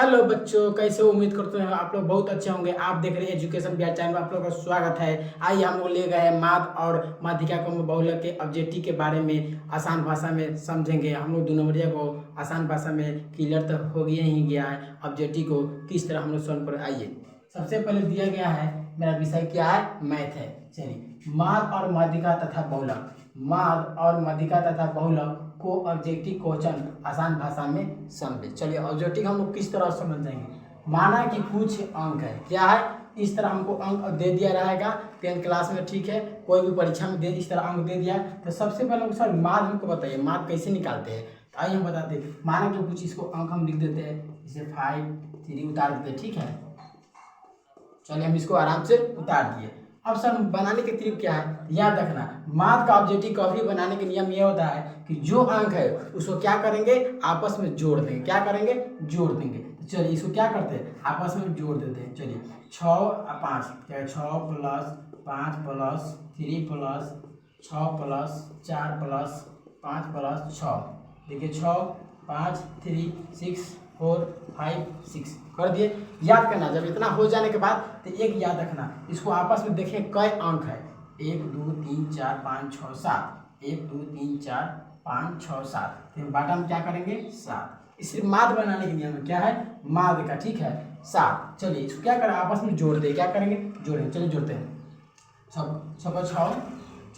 Hello बच्चों, कैसे हो? उम्मीद करते हैं आप लोग बहुत अच्छे होंगे। आप देख रहे हैं एजुकेशन बिहार चैनल में, आप लोगों का स्वागत है। आइए हम लोग ले गए हैं माध्य और माध्यिका को बहुलक के ऑब्जेक्टिव के बारे में आसान भाषा में समझेंगे। हम लोग 2 नंबरिया को आसान भाषा में क्लियर तो हो गया ही गया है। ऑब्जेक्टिव को किस तरह हम लोग सॉल्व कर, आइए सबसे पहले दिया गया है, मेरा विषय क्या है? मैथ है। चलिए, माध्य और माध्यिका तथा बहुलक, माध्य और माध्यिका तथा बहुलक को ऑब्जेक्टिव क्वेश्चन आसान भाषा में समझे। चलिए, ऑब्जेक्टिव हम लोग किस तरह समझ जाएंगे। माना कि कुछ अंक है, क्या है? इस तरह हमको अंक दे दिया रहेगा 10th क्लास में, ठीक है, कोई भी परीक्षा में दे इस तरह अंक दे दिया। तो सबसे पहले हमको सर माध्य हमको बताइए, माध्य कैसे निकालते हैं। तो आइए हम बताते हैं। माना कि कुछ इसको अंक हम लिख देते हैं, इसे 5 3 उतार देते हैं, ठीक है। चलिए, हम इसको आराम से उतार दिए। अब सर बनाने के तरीका क्या है, याद रखना। माध्य का ऑब्जेक्टिव कभी बनाने के नियम ये होता है कि जो अंक है उसको क्या करेंगे, आपस में जोड़ देंगे। क्या करेंगे? जोड़ देंगे। तो चलिए, इसको क्या करते हैं, आपस में जोड़ देते हैं। चलिए, 6 और 5, क्या 6 plus 5 plus 3 plus 6 plus 4 plus 5 plus 6। देखिए, 6 5 3 6 4 5 6 कर दिए। याद करना, जब इतना हो जाने के बाद तो एक याद रखना, इसको आपस में देखें कई अंक है। 1 2 3 4 5 6 7, 1 2 3 4 5 6 7, फिर बाटा में क्या करेंगे? 7। इसे माध्य बनाने के नियम में क्या है? माध्य का, ठीक है, 7। चलिए, इसको क्या करें, आपस में जोड़ दे। क्या करेंगे? जोड़ेंगे। चलिए जोड़ते हैं। 6 6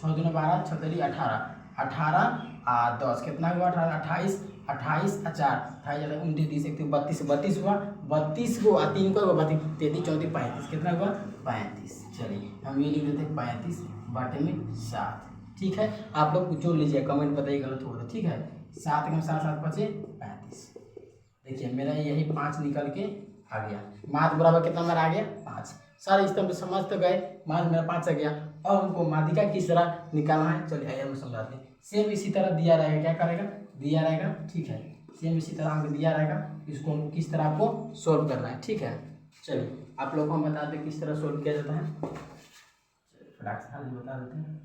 2 12 6 3 18 18 और 10 कितना हुआ? 18 28 28 और 4 28 29 31 32 32 हुआ। 32 को 3 को 32 33 34 35 कितना हुआ? 35। चलिए, हम ये लिख देते हैं 35 बाटे में 7, ठीक है। आप लोग जोड़ लीजिए, कमेंट बताइए गलत होगा, ठीक है। 7 में 7 7 बचे 35। देखिए, मेरा यही 5 निकल के आ गया। माध्य बराबर कितना मेरा आ गया? 5। सर इस तरह समझ तो गए, माध्य मेरा 5 आ गया। अब हमको माध्यिका किस तरह निकालना है, चलिए आइए हम समझाते हैं। सेम इसी तरह दिया रहेगा, क्या करेगा? दिया रहेगा, ठीक है। सेम इसी तरह अंक दिया रहेगा, इसको हम किस तरह आपको सोल्व करना है, ठीक है। चलिए, आप लोग को हम बताते हैं किस तरह सोल्व किया जाता है। फटाक से बता देते हैं।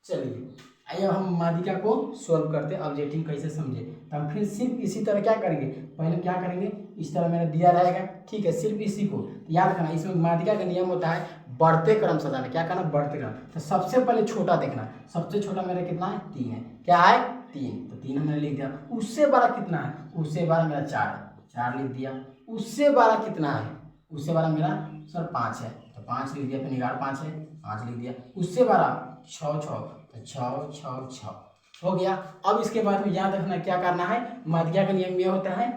चलिए, आइए हम माध्यिका को सोल्व करते हैं, ऑब्जेक्टिव कैसे समझे। तो हम फिर सिर्फ इसी तरह क्या करेंगे, पहले क्या करेंगे, इस तरह मैंने दिया रहेगा, ठीक है, सिर्फ इसी को याद रखना। इसमें माध्यिका का नियम होता है बढ़ते क्रम से जाना। क्या करना? बढ़ते क्रम। तो सबसे पहले छोटा देखना, सबसे छोटा मेरा कितना है? 3 है। क्या है? 3। तो 3 हमने लिख दिया। उससे बड़ा कितना है? उससे बड़ा मेरा 4 है, 4 लिख दिया। उससे बड़ा कितना है? उससे बड़ा मेरा सर 5 है, तो 5 लिख दिया। फिर 11 5 है, 5 लिख दिया। उससे बड़ा 6 6, तो 6 6 6 हो गया। अब इसके बाद में याद रखना क्या करना है, माध्यिका का नियम ये होता है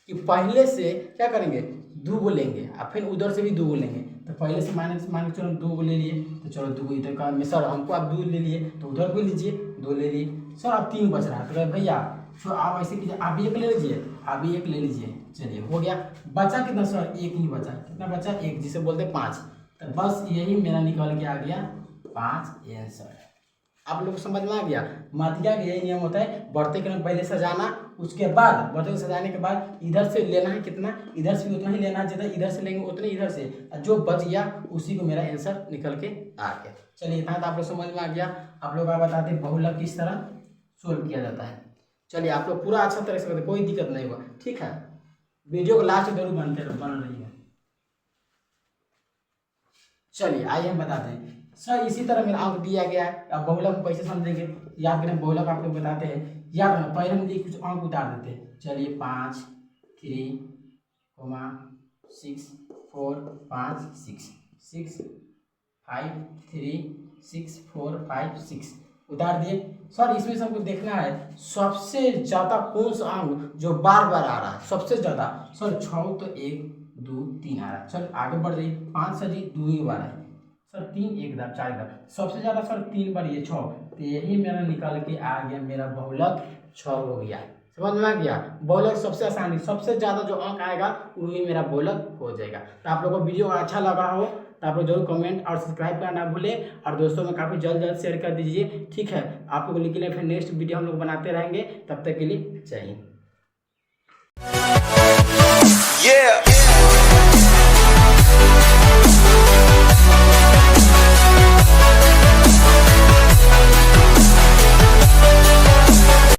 कि पहले से क्या करेंगे, 2 लेंगे और फिर उधर से भी 2 लेंगे। तो पहले से मान के चलो 2 ले लिए, तो चलो 2 इधर का में सर हमको आप 2 ले लिए, तो उधर को लीजिए 2 ले लिए। सर अब 3 बच रहा है, तो भैया तो आप ऐसे कीजिए, आप 1 ले लीजिए, आप 1 ले लीजिए। चलिए, हो गया। बचा कितना सर? 1 ही बचा। कितना बचा? 1, जिसे बोलते हैं 5। तो बस यही मेरा निकल के आ गया 5 आंसर। आप लोग को समझ में आ गया। माध्यिका का यही नियम होता है, बढ़ते क्रम पहले सजाना, उसके बाद बढ़ते सजाने के बाद इधर से लेना है कितना, इधर से भी उतना ही लेना है, जितना इधर से लेंगे उतने इधर से, जो बच गया उसी को मेरा आंसर निकल के आ गया। चलिए, इतना तो आप लोग समझ में आ गया। आप लोग बताते हैं बहुलक किस तरह सोल्व किया जाता है। चलिए, आप लोग पूरा अच्छा तरह से करते, कोई दिक्कत नहीं हुआ, ठीक है। वीडियो को लास्ट जरूर बन रही है। चलिए, आइए हम बताते हैं। सर इसी तरह मेरा अंक दिया गया है, अब बहुलक को कैसे समझेंगे, याद करें। बहुलक आप लोग बताते हैं, याद रखना। पहले हम कुछ अंक उतार देते हैं। चलिए, 5 3 6 4 5 6 6 5 3 6 4 5 6 उतार दिए। सर इसमें से हमको देखना है सबसे ज़्यादा कौन सा अंक जो बार बार आ रहा है, सबसे ज़्यादा। सर 6 तो 1 2 3 आ रहा है। सर आगे बढ़ जाइए। 5 से जी 2 ही बार है। सर 3 1 दाब 4 दाब, सबसे ज़्यादा सर 3 बार, ये 6। तो यही मेरा निकल के आ गया, मेरा बहुलक 6 हो गया। समझ में आ गया। बहुलक सबसे आसानी, सबसे ज़्यादा जो अंक आएगा वही मेरा बहुलक हो जाएगा। तो आप लोगों को वीडियो अच्छा लगा हो तो आप लोग जरूर कमेंट और सब्सक्राइब करना ना भूलें, और दोस्तों में काफ़ी जल्द शेयर कर दीजिए, ठीक है। आप लोग के लिए फिर नेक्स्ट वीडियो हम लोग बनाते रहेंगे। तब तक के लिए जय हिंद।